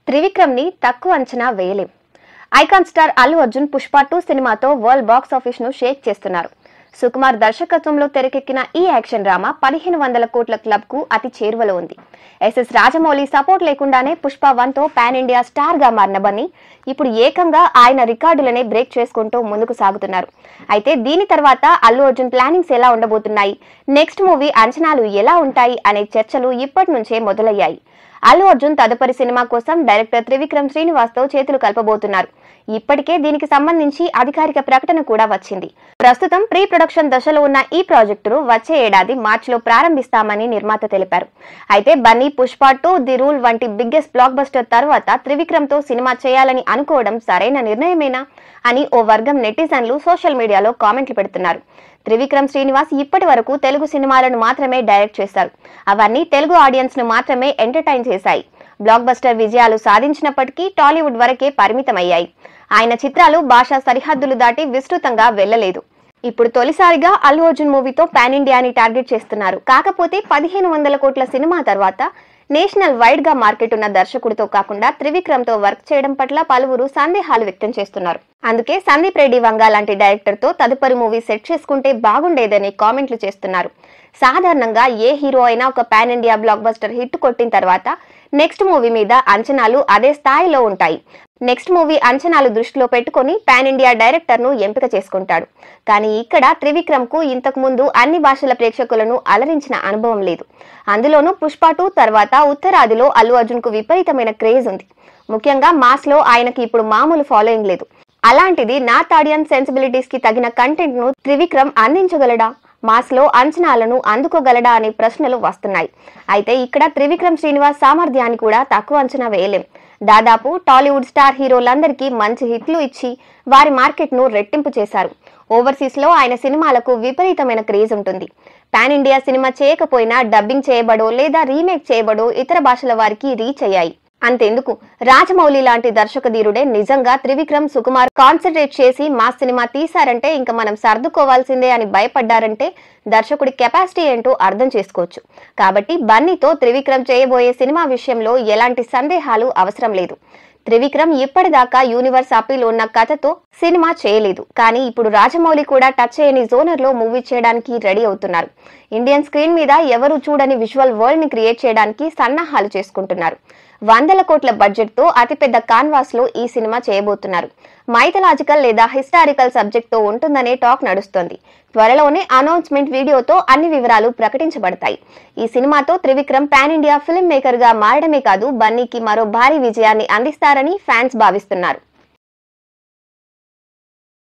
త్రివిక్రమ్ ని తక్కువ అంచనా వేయలేం. ఐకాన్ స్టార్ అల్లు అర్జున్ పుష్ప 2 సినిమాతో వరల్డ్ బాక్స్ ఆఫీస్ ను షేక్ చేస్తున్నారు. సుకుమార్ దర్శకత్వంలో తెరకెక్కిన ఈ యాక్షన్ డ్రామా 1500 కోట్ల క్లబ్ కు అతి చేరువలో ఉంది. ఎస్ఎస్ రాజమౌళి సపోర్ట్ లేకుండానే పుష్ప 1 తో పాన్ ఇండియా స్టార్ గా మారిన బన్నీ ఇప్పుడు ఏకంగా ఆయన రికార్డులనే బ్రేక్ చేసుకుంటూ ముందుకు సాగుతున్నారు. అయితే దీని తర్వాత అల్లు అర్జున్ ప్లానింగ్స్ ఎలా ఉండబోతున్నాయి, నెక్స్ట్ మూవీ అంచనాలు ఎలా ఉంటాయి అనే చర్చలు ఇప్పటి నుంచే మొదలయ్యాయి. అల్లు అర్జున్ తదుపరి సినిమా కోసం డైరెక్టర్ త్రివిక్రమ్ శ్రీనివాస్ తో చేతులు కలపబోతున్నారు. ఇప్పటికే దీనికి సంబంధించి అధికారిక ప్రకటన కూడా వచ్చింది. ప్రస్తుతం ప్రీ ప్రొడక్షన్ దశలో ఉన్న ఈ ప్రాజెక్టును వచ్చే ఏడాది మార్చిలో ప్రారంభిస్తామని నిర్మాత తెలిపారు. అయితే బన్నీ పుష్ప 2 ది రూల్ వంటి బిగ్గెస్ట్ బ్లాక్ బస్టర్ తర్వాత త్రివిక్రమ్ తో సినిమా చేయాలని అనుకోవడం సరైన నిర్ణయమేనా అని ఓ వర్గం నెటిజన్లు సోషల్ మీడియాలో కామెంట్లు పెడుతున్నారు. త్రివిక్రమ్ శ్రీనివాస్ ఇప్పటి వరకు తెలుగు సినిమాలను మాత్రమే డైరెక్ట్ చేశారు. అవన్నీ తెలుగు ఆడియన్స్ ను మాత్రమే ఎంటర్టైన్ చేశాయి. బ్లాక్ బస్టర్ విజయాలు సాధించినప్పటికీ టాలీవుడ్ వరకే పరిమితమయ్యాయి. ఆయన చిత్రాలు భాషా సరిహద్దులు దాటి విస్తృతంగా వెళ్లలేదు. ఇప్పుడు తొలిసారిగా అల్లు అర్జున్ మూవీతో పాన్ ఇండియాని టార్గెట్ చేస్తున్నారు. కాకపోతే 1500 కోట్ల సినిమా తర్వాత నేషనల్ వైడ్ గా మార్కెట్ ఉన్న దర్శకుడితో కాకుండా త్రివిక్రమ్ తో వర్క్ చేయడం పట్ల పలువురు సందేహాలు వ్యక్తం చేస్తున్నారు. అందుకే సందీప్ రెడ్డి వంగా లాంటి డైరెక్టర్ తో తదుపరి మూవీ సెట్ చేసుకుంటే బాగుండేదని కామెంట్లు చేస్తున్నారు. సాధారణంగా ఏ హీరో అయినా ఒక pan India block buster hit కొట్టిన తర్వాత నెక్స్ట్ మూవీ మీద అంచనాలు అదే స్థాయిలో ఉంటాయి. నెక్స్ట్ మూవీ అంచనాలు దృష్టిలో పెట్టుకుని పాన్ ఇండియా డైరెక్టర్ ను ఎంపిక చేసుకుంటాడు. కానీ ఇక్కడ త్రివిక్రమ్ కు ఇంతకు ముందు అన్ని భాషల ప్రేక్షకులను అలరించిన అనుభవం లేదు. అందులోనూ పుష్ప 2 తర్వాత ఉత్తరాదిలో అల్లు అర్జున్ కు విపరీతమైన క్రేజ్ ఉంది. ముఖ్యంగా మాస్ లో ఆయనకి ఇప్పుడు మామూలు ఫాలోయింగ్ లేదు. అలాంటిది నార్త్ ఆడియన్స్ సెన్సిబిలిటీస్ కి తగిన కంటెంట్ ను త్రివిక్రమ్ అందించగలడా, మాస్ లో అంచనాలను అందుకోగలడా అనే ప్రశ్నలు వస్తున్నాయి. అయితే ఇక్కడ త్రివిక్రమ్ శ్రీనివాస్ సామర్థ్యాన్ని కూడా తక్కువ అంచనా వేయలేం. దాదాపు టాలీవుడ్ స్టార్ హీరోలందరికీ మంచి హిట్లు ఇచ్చి వారి మార్కెట్ ను రెట్టింపు చేశారు. ఓవర్సీస్ లో ఆయన సినిమాలకు విపరీతమైన క్రేజ్ ఉంటుంది. పాన్ ఇండియా సినిమా చేయకపోయినా డబ్బింగ్ చేయబడో లేదా రీమేక్ చేయబడో ఇతర భాషల వారికి రీచ్ అయ్యాయి. అంతెందుకు, రాజమౌళి లాంటి దర్శకధీరుడే నిజంగా త్రివిక్రమ్ సుకుమార్ కాన్సన్ట్రేట్ చేసి మా సినిమా తీశారంటే ఇంకా మనం సర్దుకోవాల్సిందే అని భయపడ్డారంటే దర్శకుడి కెపాసిటీ ఏంటో అర్థం చేసుకోవచ్చు. కాబట్టి బన్నీతో త్రివిక్రమ్ చేయబోయే సినిమా విషయంలో ఎలాంటి సందేహాలు అవసరం లేదు. త్రివిక్రమ్ ఇప్పటిదాకా యూనివర్స్ అపీల్ ఉన్న కథతో సినిమా చేయలేదు. కానీ ఇప్పుడు రాజమౌళి కూడా టచ్ చేయని జోనర్ లో మూవీ చేయడానికి రెడీ అవుతున్నారు. ఇండియన్ స్క్రీన్ మీద ఎవరు చూడని విజువల్ వరల్డ్ ని క్రియేట్ చేయడానికి సన్నాహాలు చేసుకుంటున్నారు. 100 కోట్ల బడ్జెట్ తో అతిపెద్ద కాన్వాస్ లో ఈ సినిమా చేయబోతున్నారు. మైథలాజికల్ లేదా హిస్టారికల్ సబ్జెక్ట్ తో ఉంటుందనే టాక్ నడుస్తోంది. త్వరలోనే అనౌన్స్మెంట్ వీడియోతో అన్ని వివరాలు ప్రకటించబడతాయి. ఈ సినిమాతో Trivikram pan India film maker గా మారడమే కాదు, బన్నీకి మరో భారీ విజయాన్ని అందిస్తారని ఫ్యాన్స్ భావిస్తున్నారు.